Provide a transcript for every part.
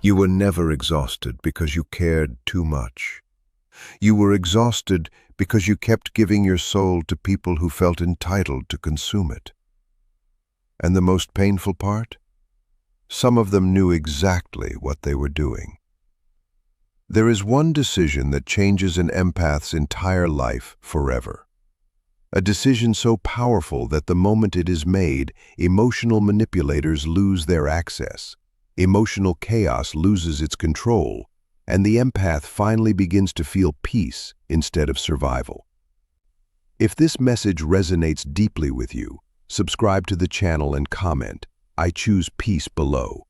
You were never exhausted because you cared too much. You were exhausted because you kept giving your soul to people who felt entitled to consume it. And the most painful part? Some of them knew exactly what they were doing. There is one decision that changes an empath's entire life forever. A decision so powerful that the moment it is made, emotional manipulators lose their access. Emotional chaos loses its control, and the empath finally begins to feel peace instead of survival. If this message resonates deeply with you, subscribe to the channel and comment, "I choose peace," below.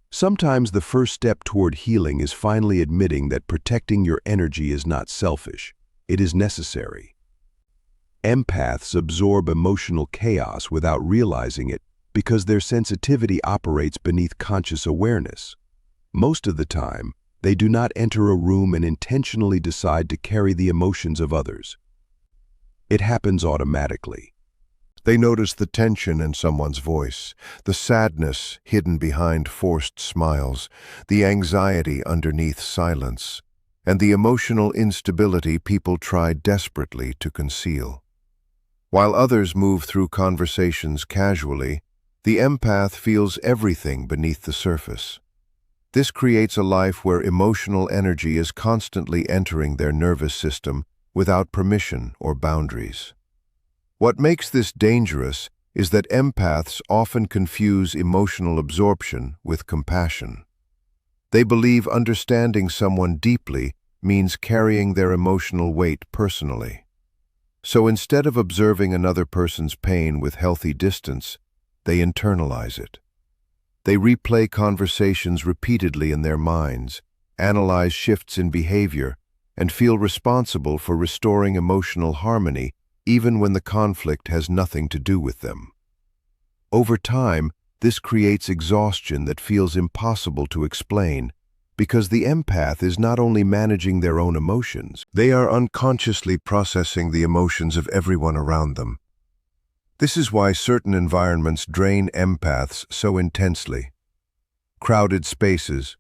Sometimes the first step toward healing is finally admitting that protecting your energy is not selfish, it is necessary. Empaths absorb emotional chaos without realizing it because their sensitivity operates beneath conscious awareness. Most of the time, they do not enter a room and intentionally decide to carry the emotions of others. It happens automatically. They notice the tension in someone's voice, the sadness hidden behind forced smiles, the anxiety underneath silence, and the emotional instability people try desperately to conceal. While others move through conversations casually, the empath feels everything beneath the surface. This creates a life where emotional energy is constantly entering their nervous system without permission or boundaries. What makes this dangerous is that empaths often confuse emotional absorption with compassion. They believe understanding someone deeply means carrying their emotional weight personally. So instead of observing another person's pain with healthy distance, they internalize it. They replay conversations repeatedly in their minds, analyze shifts in behavior, and feel responsible for restoring emotional harmony even when the conflict has nothing to do with them. Over time, this creates exhaustion that feels impossible to explain because the empath is not only managing their own emotions, they are unconsciously processing the emotions of everyone around them. This is why certain environments drain empaths so intensely. Crowded spaces,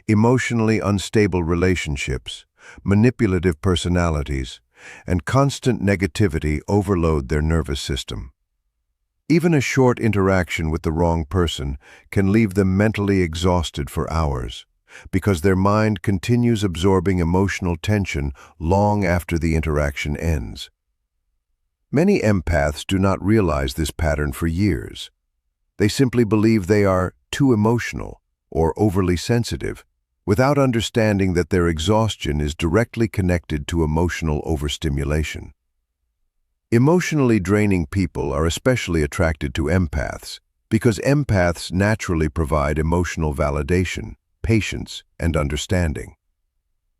emotionally unstable relationships, manipulative personalities, and constant negativity overload their nervous system. Even a short interaction with the wrong person can leave them mentally exhausted for hours, because their mind continues absorbing emotional tension long after the interaction ends. Many empaths do not realize this pattern for years. They simply believe they are too emotional or overly sensitive, without understanding that their exhaustion is directly connected to emotional overstimulation. Emotionally draining people are especially attracted to empaths because empaths naturally provide emotional validation, patience, and understanding.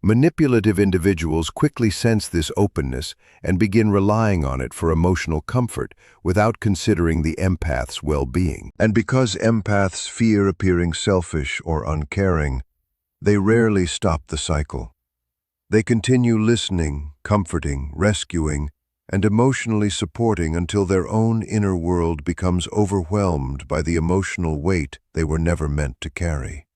Manipulative individuals quickly sense this openness and begin relying on it for emotional comfort without considering the empath's well-being. And because empaths fear appearing selfish or uncaring, they rarely stop the cycle. They continue listening, comforting, rescuing, and emotionally supporting until their own inner world becomes overwhelmed by the emotional weight they were never meant to carry.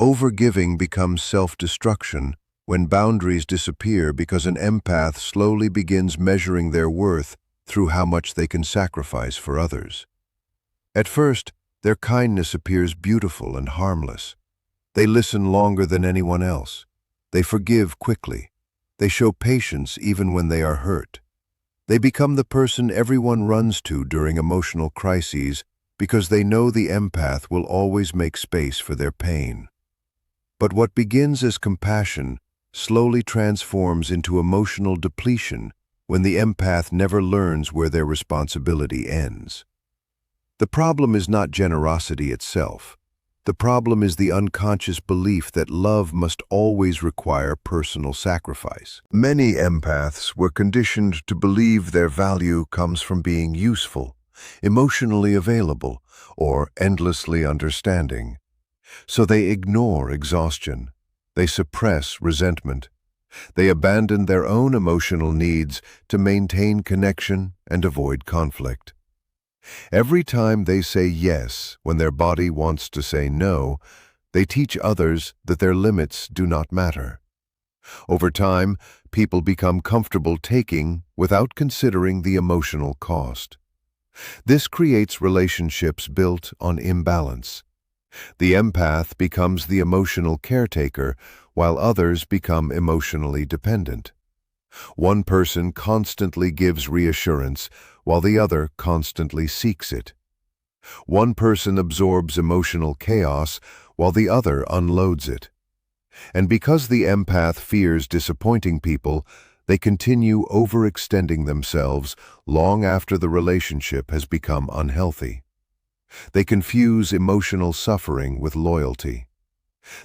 Overgiving becomes self-destruction when boundaries disappear because an empath slowly begins measuring their worth through how much they can sacrifice for others. At first, their kindness appears beautiful and harmless. They listen longer than anyone else. They forgive quickly. They show patience even when they are hurt. They become the person everyone runs to during emotional crises because they know the empath will always make space for their pain. But what begins as compassion slowly transforms into emotional depletion when the empath never learns where their responsibility ends. The problem is not generosity itself. The problem is the unconscious belief that love must always require personal sacrifice. Many empaths were conditioned to believe their value comes from being useful, emotionally available, or endlessly understanding. So they ignore exhaustion. They suppress resentment. They abandon their own emotional needs to maintain connection and avoid conflict. Every time they say yes when their body wants to say no, They teach others that their limits do not matter. Over time, people become comfortable taking without considering the emotional cost. This creates relationships built on imbalance. The empath becomes the emotional caretaker, while others become emotionally dependent. One person constantly gives reassurance, while the other constantly seeks it. One person absorbs emotional chaos, while the other unloads it. And because the empath fears disappointing people, they continue overextending themselves long after the relationship has become unhealthy. They confuse emotional suffering with loyalty.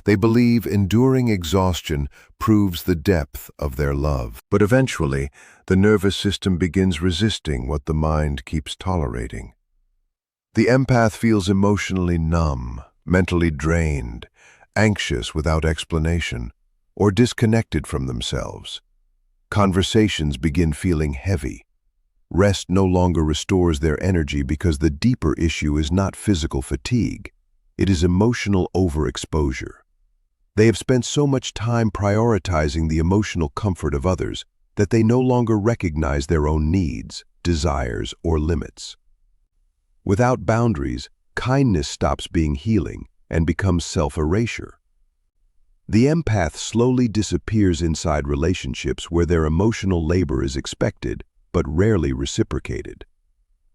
They believe enduring exhaustion proves the depth of their love. But eventually, the nervous system begins resisting what the mind keeps tolerating. The empath feels emotionally numb, mentally drained, anxious without explanation, or disconnected from themselves. Conversations begin feeling heavy. Rest no longer restores their energy because the deeper issue is not physical fatigue. It is emotional overexposure. They have spent so much time prioritizing the emotional comfort of others that they no longer recognize their own needs, desires, or limits. Without boundaries, kindness stops being healing and becomes self-erasure. The empath slowly disappears inside relationships where their emotional labor is expected but rarely reciprocated.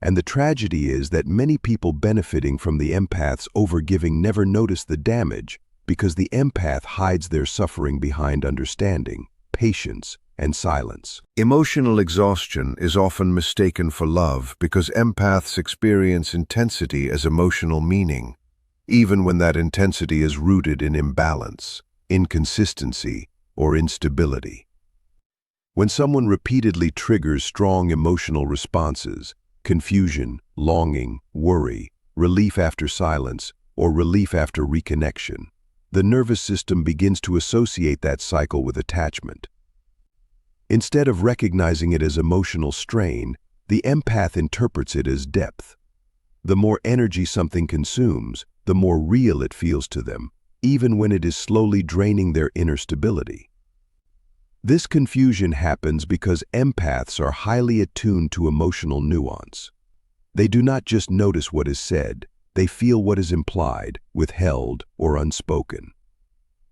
And the tragedy is that many people benefiting from the empath's overgiving never notice the damage because the empath hides their suffering behind understanding, patience, and silence. Emotional exhaustion is often mistaken for love because empaths experience intensity as emotional meaning, even when that intensity is rooted in imbalance, inconsistency, or instability. When someone repeatedly triggers strong emotional responses, confusion, longing, worry, relief after silence, or relief after reconnection, the nervous system begins to associate that cycle with attachment. Instead of recognizing it as emotional strain, the empath interprets it as depth. The more energy something consumes, the more real it feels to them, even when it is slowly draining their inner stability. This confusion happens because empaths are highly attuned to emotional nuance. They do not just notice what is said, they feel what is implied, withheld, or unspoken.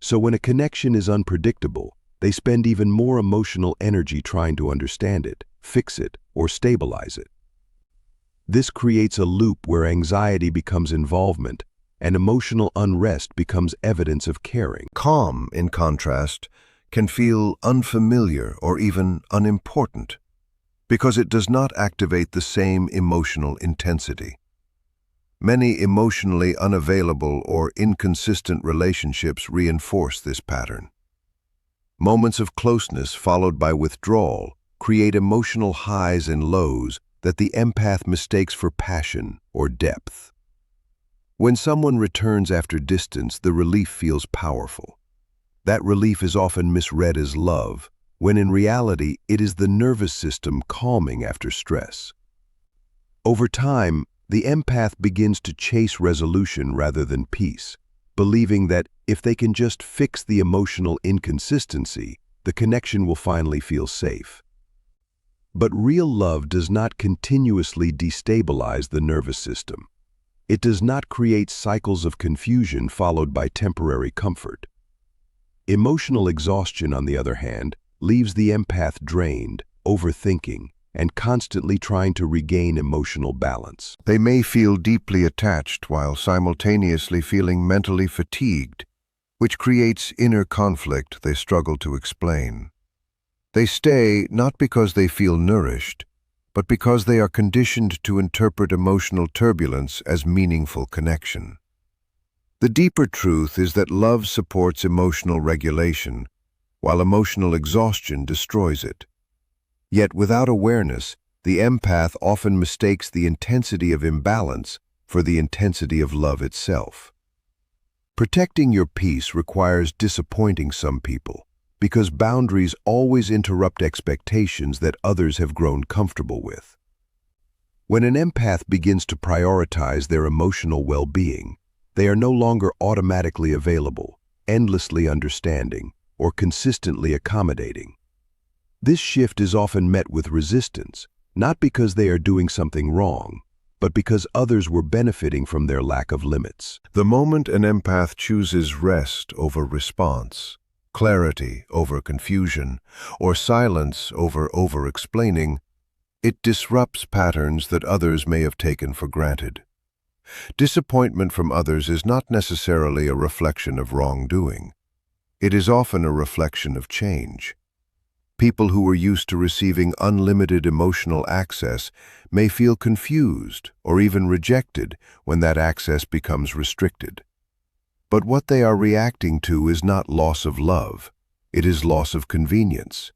So when a connection is unpredictable, they spend even more emotional energy trying to understand it, fix it, or stabilize it. This creates a loop where anxiety becomes involvement and emotional unrest becomes evidence of caring. Calm, in contrast, can feel unfamiliar or even unimportant because it does not activate the same emotional intensity. Many emotionally unavailable or inconsistent relationships reinforce this pattern. Moments of closeness followed by withdrawal create emotional highs and lows that the empath mistakes for passion or depth. When someone returns after distance, the relief feels powerful. That relief is often misread as love, when in reality it is the nervous system calming after stress. Over time, the empath begins to chase resolution rather than peace, believing that if they can just fix the emotional inconsistency, the connection will finally feel safe. But real love does not continuously destabilize the nervous system. It does not create cycles of confusion followed by temporary comfort. Emotional exhaustion, on the other hand, leaves the empath drained, overthinking, and constantly trying to regain emotional balance. They may feel deeply attached while simultaneously feeling mentally fatigued, which creates inner conflict they struggle to explain. They stay not because they feel nourished, but because they are conditioned to interpret emotional turbulence as meaningful connection. The deeper truth is that love supports emotional regulation, while emotional exhaustion destroys it. Yet without awareness, the empath often mistakes the intensity of imbalance for the intensity of love itself. Protecting your peace requires disappointing some people, because boundaries always interrupt expectations that others have grown comfortable with. When an empath begins to prioritize their emotional well-being, They are no longer automatically available, endlessly understanding, or consistently accommodating. This shift is often met with resistance, not because they are doing something wrong, but because others were benefiting from their lack of limits. The moment an empath chooses rest over response, clarity over confusion, or silence over explaining, it disrupts patterns that others may have taken for granted. Disappointment from others is not necessarily a reflection of wrongdoing. It is often a reflection of change. People who are used to receiving unlimited emotional access may feel confused or even rejected when that access becomes restricted. But what they are reacting to is not loss of love, it is loss of convenience.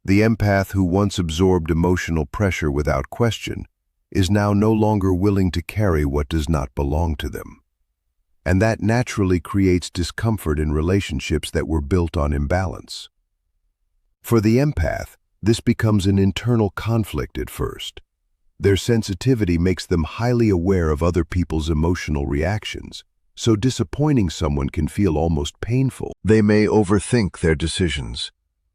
The empath who once absorbed emotional pressure without question is now no longer willing to carry what does not belong to them. And that naturally creates discomfort in relationships that were built on imbalance. For the empath, this becomes an internal conflict at first. Their sensitivity makes them highly aware of other people's emotional reactions, so disappointing someone can feel almost painful. They may overthink their decisions,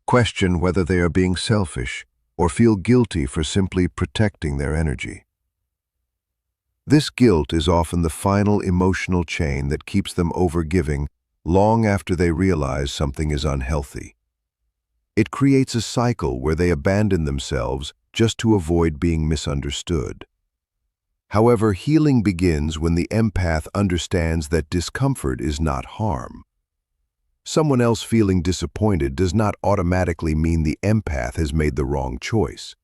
question whether they are being selfish, or feel guilty for simply protecting their energy. This guilt is often the final emotional chain that keeps them overgiving long after they realize something is unhealthy. It creates a cycle where they abandon themselves just to avoid being misunderstood. However, healing begins when the empath understands that discomfort is not harm. Someone else feeling disappointed does not automatically mean the empath has made the wrong choice.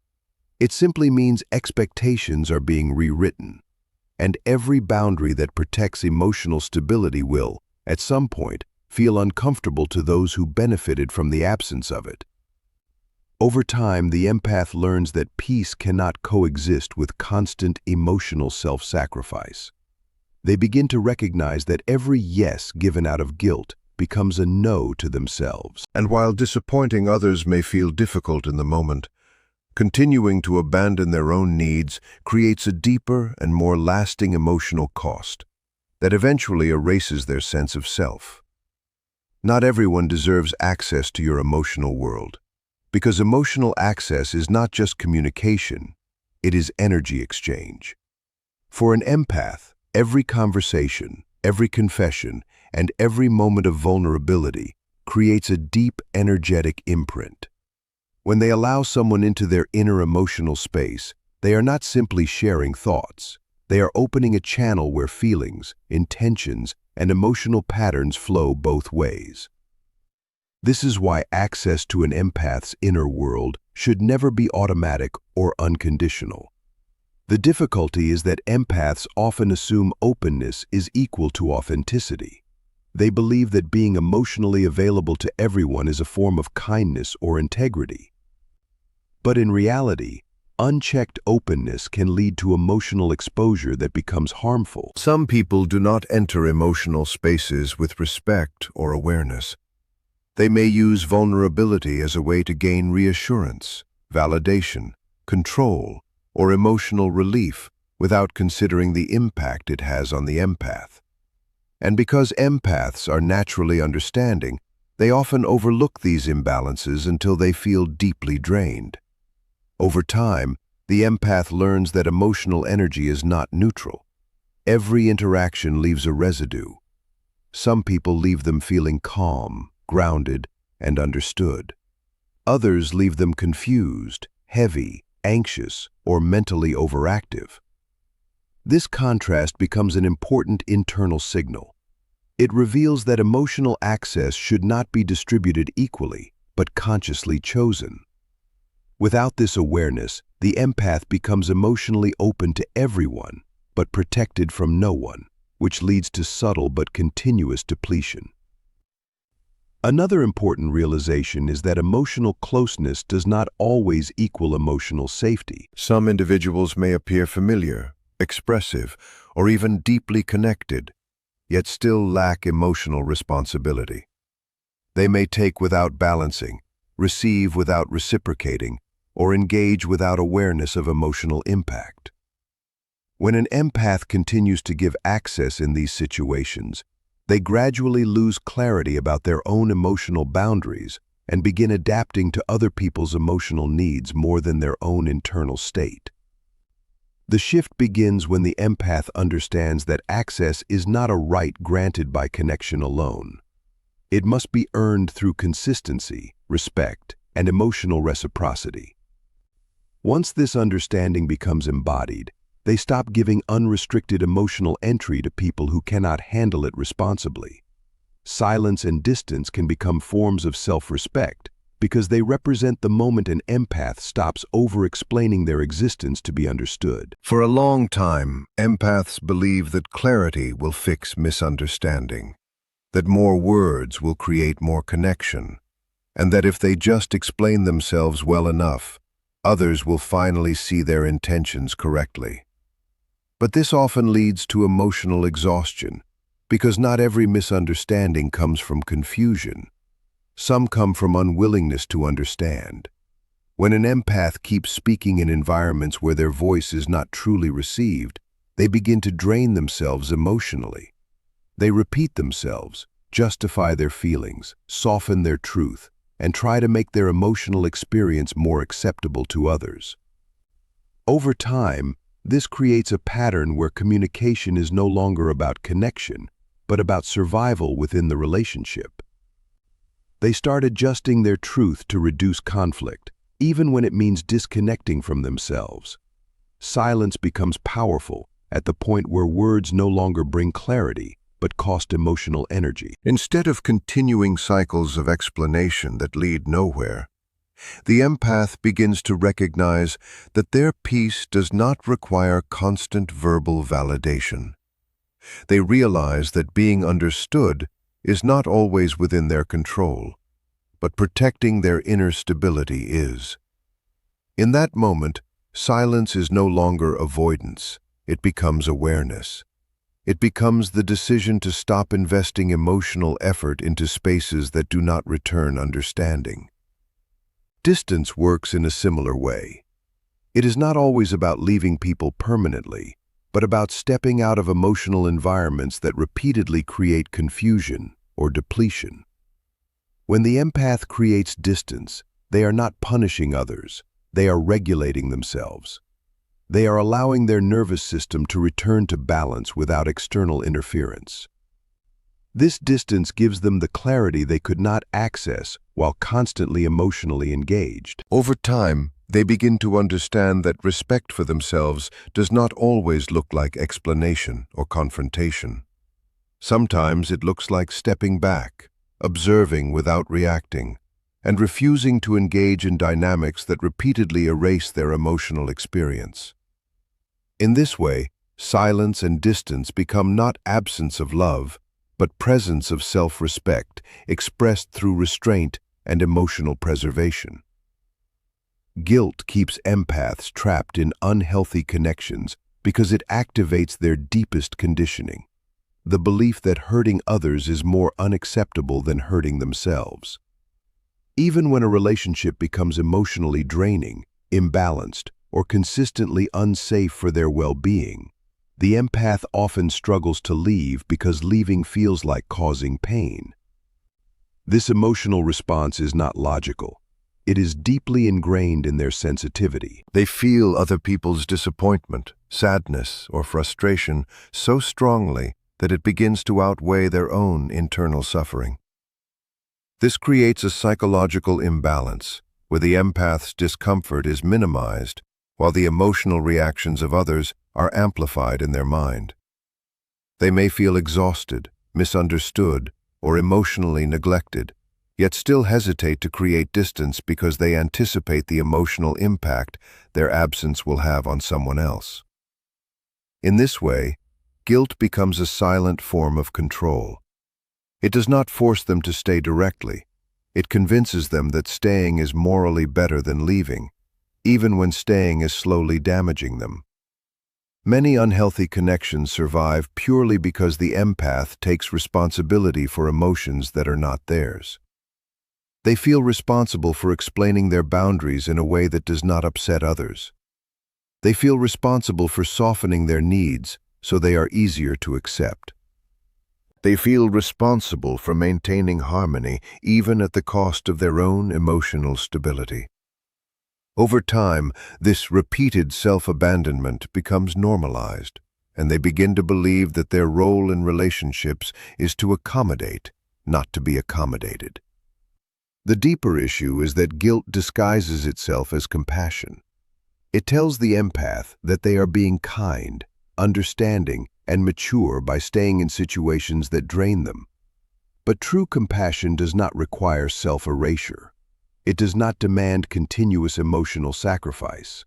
It simply means expectations are being rewritten, and every boundary that protects emotional stability will, at some point, feel uncomfortable to those who benefited from the absence of it. Over time, the empath learns that peace cannot coexist with constant emotional self-sacrifice. They begin to recognize that every yes given out of guilt becomes a no to themselves. And while disappointing others may feel difficult in the moment, continuing to abandon their own needs creates a deeper and more lasting emotional cost that eventually erases their sense of self. Not everyone deserves access to your emotional world, because emotional access is not just communication, it is energy exchange. For an empath, every conversation, every confession, and every moment of vulnerability creates a deep energetic imprint. When they allow someone into their inner emotional space, they are not simply sharing thoughts. They are opening a channel where feelings, intentions, and emotional patterns flow both ways. This is why access to an empath's inner world should never be automatic or unconditional. The difficulty is that empaths often assume openness is equal to authenticity. They believe that being emotionally available to everyone is a form of kindness or integrity. But in reality, unchecked openness can lead to emotional exposure that becomes harmful. Some people do not enter emotional spaces with respect or awareness. They may use vulnerability as a way to gain reassurance, validation, control, or emotional relief without considering the impact it has on the empath. And because empaths are naturally understanding, they often overlook these imbalances until they feel deeply drained. Over time, the empath learns that emotional energy is not neutral. Every interaction leaves a residue. Some people leave them feeling calm, grounded, and understood. Others leave them confused, heavy, anxious, or mentally overactive. This contrast becomes an important internal signal. It reveals that emotional access should not be distributed equally, but consciously chosen. Without this awareness, the empath becomes emotionally open to everyone, but protected from no one, which leads to subtle but continuous depletion. Another important realization is that emotional closeness does not always equal emotional safety. Some individuals may appear familiar, expressive, or even deeply connected, yet still lack emotional responsibility. They may take without balancing, receive without reciprocating, or engage without awareness of emotional impact. When an empath continues to give access in these situations, they gradually lose clarity about their own emotional boundaries and begin adapting to other people's emotional needs more than their own internal state. The shift begins when the empath understands that access is not a right granted by connection alone. It must be earned through consistency, respect, and emotional reciprocity. Once this understanding becomes embodied, they stop giving unrestricted emotional entry to people who cannot handle it responsibly. Silence and distance can become forms of self-respect because they represent the moment an empath stops over-explaining their existence to be understood. For a long time, empaths believe that clarity will fix misunderstanding, that more words will create more connection, and that if they just explain themselves well enough, others will finally see their intentions correctly. But this often leads to emotional exhaustion, because not every misunderstanding comes from confusion. Some come from unwillingness to understand. When an empath keeps speaking in environments where their voice is not truly received, they begin to drain themselves emotionally. They repeat themselves, justify their feelings, soften their truth, and try to make their emotional experience more acceptable to others. Over time, this creates a pattern where communication is no longer about connection, but about survival within the relationship. They start adjusting their truth to reduce conflict, even when it means disconnecting from themselves. Silence becomes powerful at the point where words no longer bring clarity, but cost emotional energy. Instead of continuing cycles of explanation that lead nowhere, the empath begins to recognize that their peace does not require constant verbal validation. They realize that being understood is not always within their control, but protecting their inner stability is. In that moment, silence is no longer avoidance, it becomes awareness. It becomes the decision to stop investing emotional effort into spaces that do not return understanding. Distance works in a similar way. It is not always about leaving people permanently, but about stepping out of emotional environments that repeatedly create confusion or depletion. When the empath creates distance, they are not punishing others, they are regulating themselves. They are allowing their nervous system to return to balance without external interference. This distance gives them the clarity they could not access while constantly emotionally engaged. Over time, they begin to understand that respect for themselves does not always look like explanation or confrontation. Sometimes it looks like stepping back, observing without reacting, and refusing to engage in dynamics that repeatedly erase their emotional experience. In this way, silence and distance become not absence of love, but presence of self-respect expressed through restraint and emotional preservation. Guilt keeps empaths trapped in unhealthy connections because it activates their deepest conditioning, the belief that hurting others is more unacceptable than hurting themselves. Even when a relationship becomes emotionally draining, imbalanced, or consistently unsafe for their well-being, the empath often struggles to leave because leaving feels like causing pain. This emotional response is not logical. It is deeply ingrained in their sensitivity. They feel other people's disappointment, sadness, or frustration so strongly that it begins to outweigh their own internal suffering. This creates a psychological imbalance, where the empath's discomfort is minimized while the emotional reactions of others are amplified in their mind. They may feel exhausted, misunderstood, or emotionally neglected, yet still hesitate to create distance because they anticipate the emotional impact their absence will have on someone else. In this way, guilt becomes a silent form of control. It does not force them to stay directly. It convinces them that staying is morally better than leaving, even when staying is slowly damaging them. Many unhealthy connections survive purely because the empath takes responsibility for emotions that are not theirs. They feel responsible for explaining their boundaries in a way that does not upset others. They feel responsible for softening their needs so they are easier to accept. They feel responsible for maintaining harmony even at the cost of their own emotional stability. Over time, this repeated self-abandonment becomes normalized, and they begin to believe that their role in relationships is to accommodate, not to be accommodated. The deeper issue is that guilt disguises itself as compassion. It tells the empath that they are being kind, understanding, and mature by staying in situations that drain them. But true compassion does not require self-erasure. It does not demand continuous emotional sacrifice.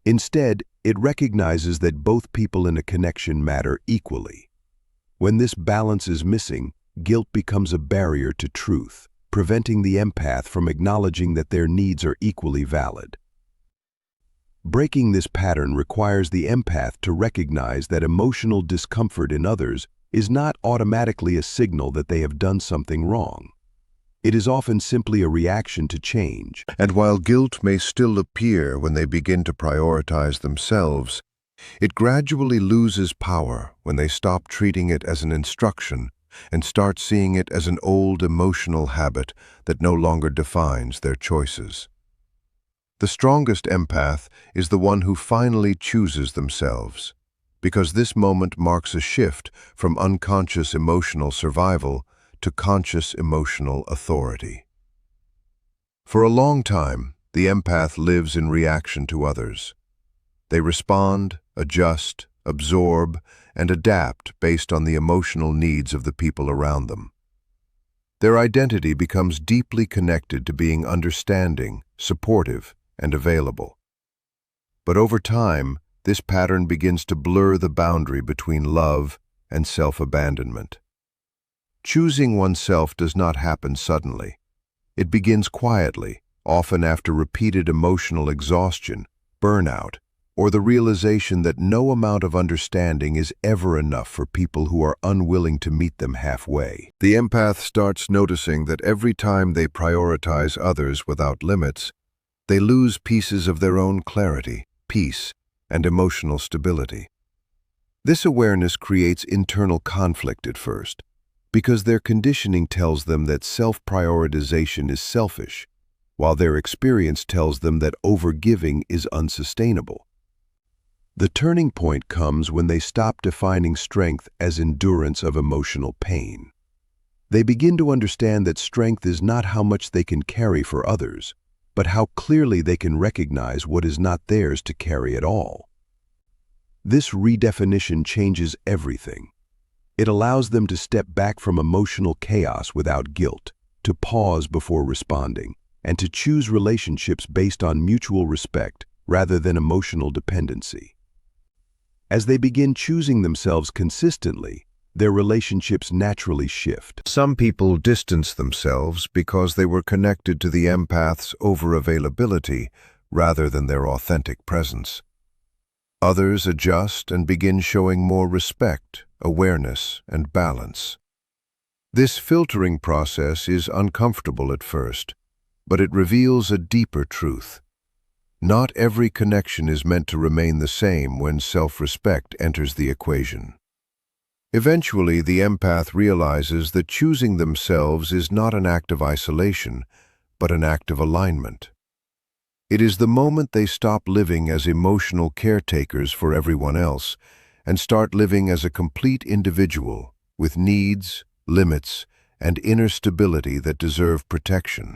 Instead, it recognizes that both people in a connection matter equally. When this balance is missing, guilt becomes a barrier to truth, preventing the empath from acknowledging that their needs are equally valid. Breaking this pattern requires the empath to recognize that emotional discomfort in others is not automatically a signal that they have done something wrong. It is often simply a reaction to change. And while guilt may still appear when they begin to prioritize themselves, it gradually loses power when they stop treating it as an instruction and start seeing it as an old emotional habit that no longer defines their choices. The strongest empath is the one who finally chooses themselves, because this moment marks a shift from unconscious emotional survival to conscious emotional authority. For a long time, the empath lives in reaction to others. They respond, adjust, absorb, and adapt based on the emotional needs of the people around them. Their identity becomes deeply connected to being understanding, supportive, and available. But over time, this pattern begins to blur the boundary between love and self-abandonment. Choosing oneself does not happen suddenly. It begins quietly, often after repeated emotional exhaustion, burnout, or the realization that no amount of understanding is ever enough for people who are unwilling to meet them halfway. The empath starts noticing that every time they prioritize others without limits, they lose pieces of their own clarity, peace, and emotional stability. This awareness creates internal conflict at first, because their conditioning tells them that self-prioritization is selfish, while their experience tells them that overgiving is unsustainable. The turning point comes when they stop defining strength as endurance of emotional pain. They begin to understand that strength is not how much they can carry for others, but how clearly they can recognize what is not theirs to carry at all. This redefinition changes everything. It allows them to step back from emotional chaos without guilt, to pause before responding, and to choose relationships based on mutual respect rather than emotional dependency. As they begin choosing themselves consistently, their relationships naturally shift. Some people distance themselves because they were connected to the empath's over-availability rather than their authentic presence. Others adjust and begin showing more respect, awareness, and balance. This filtering process is uncomfortable at first, but it reveals a deeper truth. Not every connection is meant to remain the same when self-respect enters the equation. Eventually, the empath realizes that choosing themselves is not an act of isolation, but an act of alignment. It is the moment they stop living as emotional caretakers for everyone else and start living as a complete individual with needs, limits, and inner stability that deserve protection.